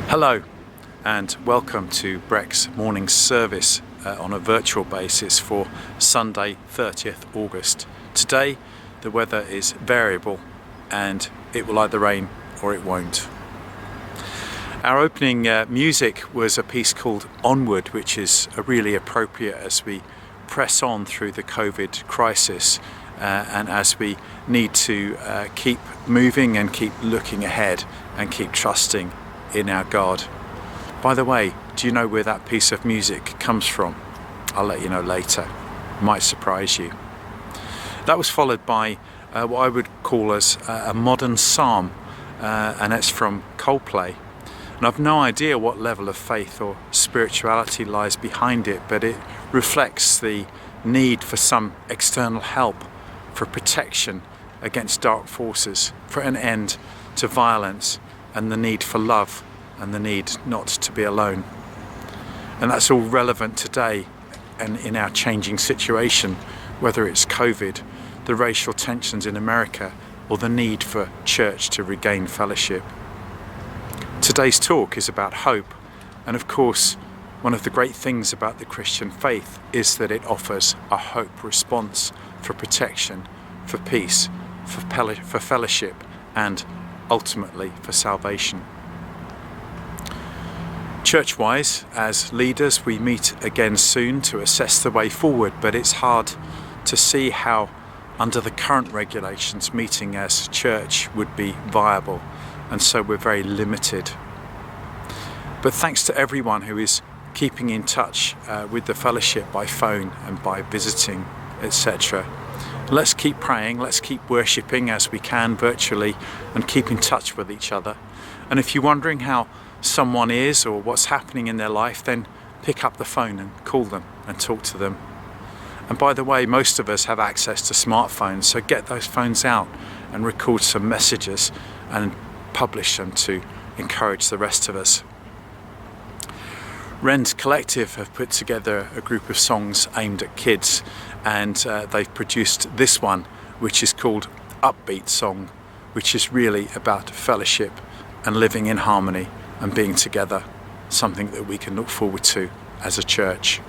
Hello and welcome to BREC's morning service on a virtual basis for Sunday 30th August. Today the weather is variable and it will either rain or it won't. Our opening music was a piece called Onward, which is really appropriate as we press on through the COVID crisis and as we need to keep moving and keep looking ahead and keep trusting in our God. By the way, do you know where that piece of music comes from? I'll let you know later. Might surprise you. That was followed by what I would call as a modern psalm, and it's from Coldplay. And I've no idea what level of faith or spirituality lies behind it, but it reflects the need for some external help, for protection against dark forces, for an end to violence, and the need for love and the need not to be alone. And that's all relevant today and in our changing situation, whether it's COVID, the racial tensions in America, or the need for church to regain fellowship. Today's talk is about hope, and of course one of the great things about the Christian faith is that it offers a hope response for protection, for peace, for fellowship, and ultimately for salvation. Church-wise, as leaders, we meet again soon to assess the way forward, but it's hard to see how, under the current regulations, meeting as church would be viable, and so we're very limited. But thanks to everyone who is keeping in touch with the fellowship by phone and by visiting, etc. Let's keep praying, let's keep worshipping as we can virtually and keep in touch with each other. And if you're wondering how someone is or what's happening in their life, then pick up the phone and call them and talk to them. And by the way, most of us have access to smartphones, so get those phones out and record some messages and publish them to encourage the rest of us. Wren's Collective have put together a group of songs aimed at kids, and they've produced this one, which is called Upbeat Song, which is really about fellowship and living in harmony and being together, something that we can look forward to as a church.